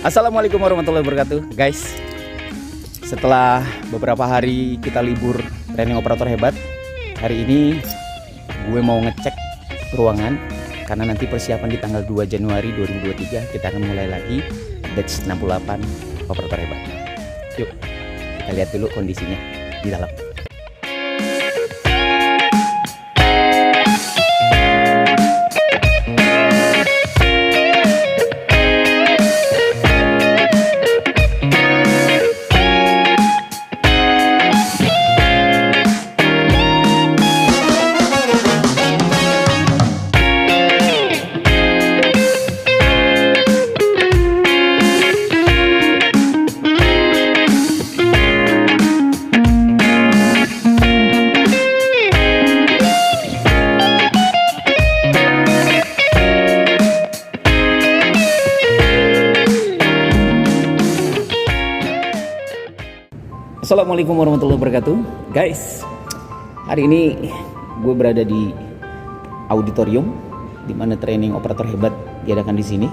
Assalamualaikum warahmatullahi wabarakatuh, guys. Setelah beberapa hari kita libur training operator hebat, hari ini gue mau ngecek ruangan karena nanti persiapan di tanggal 2 Januari 2023 kita akan mulai lagi batch 68 operator hebat. Yuk, kita lihat dulu kondisinya di dalam. Assalamualaikum warahmatullahi wabarakatuh, guys. Hari ini gue berada di auditorium di mana training operator hebat diadakan di sini.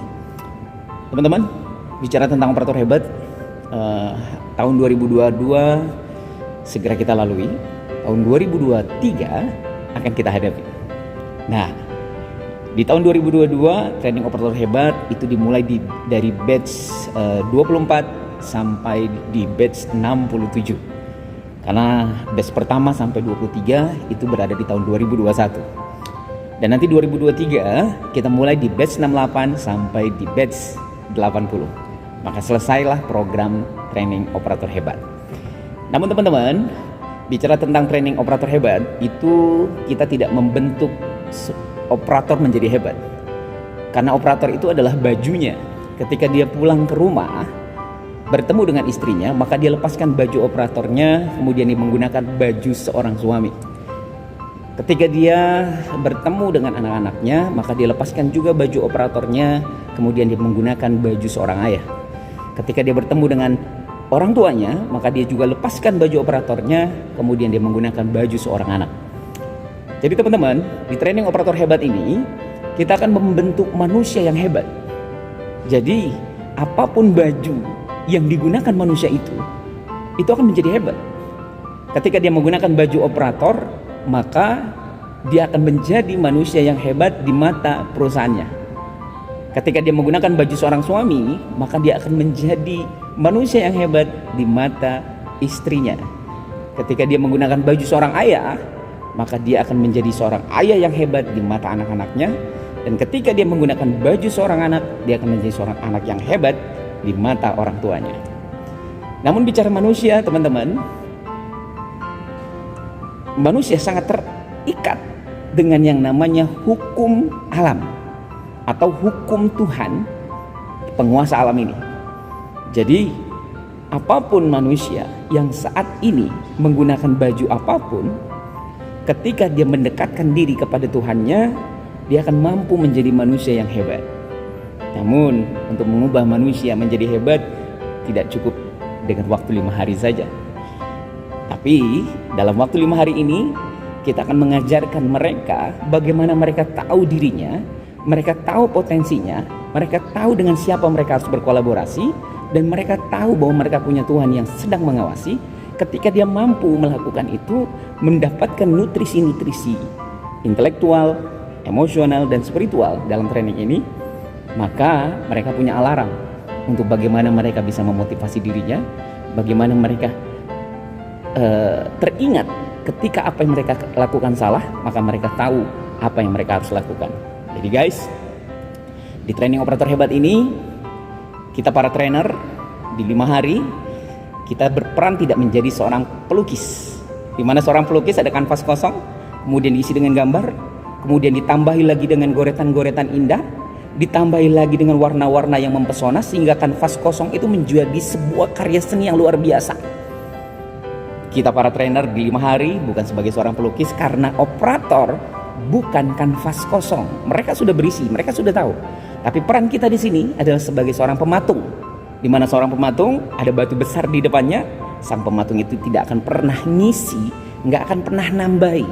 Teman-teman, bicara tentang operator hebat, tahun 2022 segera kita lalui. Tahun 2023 akan kita hadapi. Nah, di tahun 2022 training operator hebat itu dimulai dari batch 24 sampai di batch 67. Karena batch pertama sampai 23 itu berada di tahun 2021. Dan nanti 2023 kita mulai di batch 68 sampai di batch 80. Maka selesailah program training operator hebat. Namun teman-teman, bicara tentang training operator hebat, itu kita tidak membentuk operator menjadi hebat. Karena operator itu adalah bajunya. Ketika dia pulang ke rumah bertemu dengan istrinya, maka dia lepaskan baju operatornya, kemudian dia menggunakan baju seorang suami. Ketika dia bertemu dengan anak-anaknya, maka dia lepaskan juga baju operatornya, kemudian dia menggunakan baju seorang ayah. Ketika dia bertemu dengan orang tuanya, maka dia juga lepaskan baju operatornya, kemudian dia menggunakan baju seorang anak. Jadi teman-teman, di training operator hebat ini kita akan membentuk manusia yang hebat. Jadi apapun baju yang digunakan manusia itu akan menjadi hebat. Ketika dia menggunakan baju operator, maka dia akan menjadi manusia yang hebat di mata perusahaannya. Ketika dia menggunakan baju seorang suami, maka dia akan menjadi manusia yang hebat di mata istrinya. Ketika dia menggunakan baju seorang ayah, maka dia akan menjadi seorang ayah yang hebat di mata anak-anaknya. Dan ketika dia menggunakan baju seorang anak, dia akan menjadi seorang anak yang hebat di mata orang tuanya. Namun bicara manusia, teman-teman, manusia sangat terikat dengan yang namanya hukum alam atau hukum Tuhan, penguasa alam ini. Jadi apapun manusia yang saat ini menggunakan baju apapun, ketika dia mendekatkan diri kepada Tuhannya, dia akan mampu menjadi manusia yang hebat. Namun untuk mengubah manusia menjadi hebat tidak cukup dengan waktu 5 hari saja. Tapi dalam waktu 5 hari ini kita akan mengajarkan mereka bagaimana mereka tahu dirinya, mereka tahu potensinya, mereka tahu dengan siapa mereka harus berkolaborasi, dan mereka tahu bahwa mereka punya Tuhan yang sedang mengawasi. Ketika dia mampu melakukan itu, mendapatkan nutrisi-nutrisi intelektual, emosional, dan spiritual dalam training ini, maka mereka punya alarm untuk bagaimana mereka bisa memotivasi dirinya, bagaimana mereka teringat ketika apa yang mereka lakukan salah, maka mereka tahu apa yang mereka harus lakukan. Jadi guys, di training operator hebat ini, kita para trainer di 5 hari kita berperan tidak menjadi seorang pelukis, di mana seorang pelukis ada kanvas kosong, kemudian diisi dengan gambar, kemudian ditambahi lagi dengan goretan-goretan indah, ditambahi lagi dengan warna-warna yang mempesona, sehingga kanvas kosong itu menjadi sebuah karya seni yang luar biasa. Kita para trainer di 5 hari bukan sebagai seorang pelukis, karena operator bukan kanvas kosong. Mereka sudah berisi, mereka sudah tahu. Tapi peran kita di sini adalah sebagai seorang pematung, di mana seorang pematung ada batu besar di depannya. Sang pematung itu tidak akan pernah ngisi, nggak akan pernah nambahi.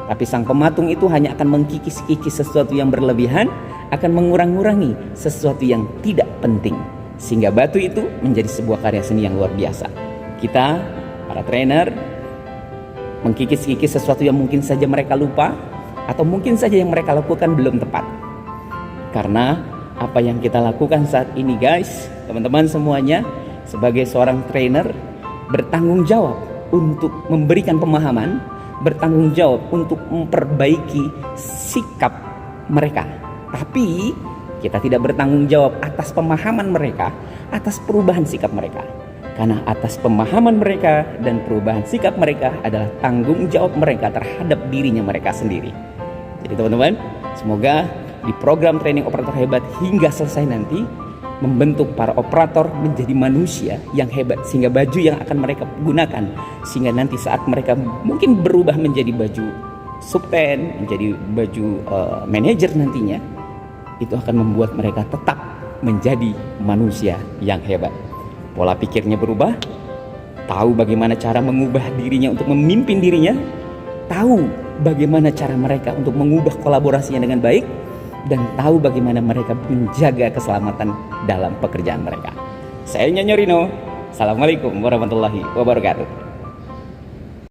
Tapi sang pematung itu hanya akan mengkikis-kikis sesuatu yang berlebihan, akan mengurang-ngurangi sesuatu yang tidak penting. sehingga batu itu menjadi sebuah karya seni yang luar biasa. Kita, para trainer, mengkikis-kikis sesuatu yang mungkin saja mereka lupa, atau mungkin saja yang mereka lakukan belum tepat. Karena apa yang kita lakukan saat ini guys, teman-teman semuanya, sebagai seorang trainer, bertanggung jawab untuk memberikan pemahaman, bertanggung jawab untuk memperbaiki sikap mereka. Tapi kita tidak bertanggung jawab atas pemahaman mereka, atas perubahan sikap mereka. Karena atas pemahaman mereka dan perubahan sikap mereka adalah tanggung jawab mereka terhadap dirinya mereka sendiri. Jadi teman-teman, semoga di program training operator hebat hingga selesai nanti membentuk para operator menjadi manusia yang hebat, sehingga baju yang akan mereka gunakan, sehingga nanti saat mereka mungkin berubah menjadi baju subten, menjadi baju manajer nantinya, itu akan membuat mereka tetap menjadi manusia yang hebat. Pola pikirnya berubah, tahu bagaimana cara mengubah dirinya untuk memimpin dirinya, tahu bagaimana cara mereka untuk mengubah kolaborasinya dengan baik, dan tahu bagaimana mereka menjaga keselamatan dalam pekerjaan mereka. Saya Nyonya Rino. Assalamualaikum warahmatullahi wabarakatuh.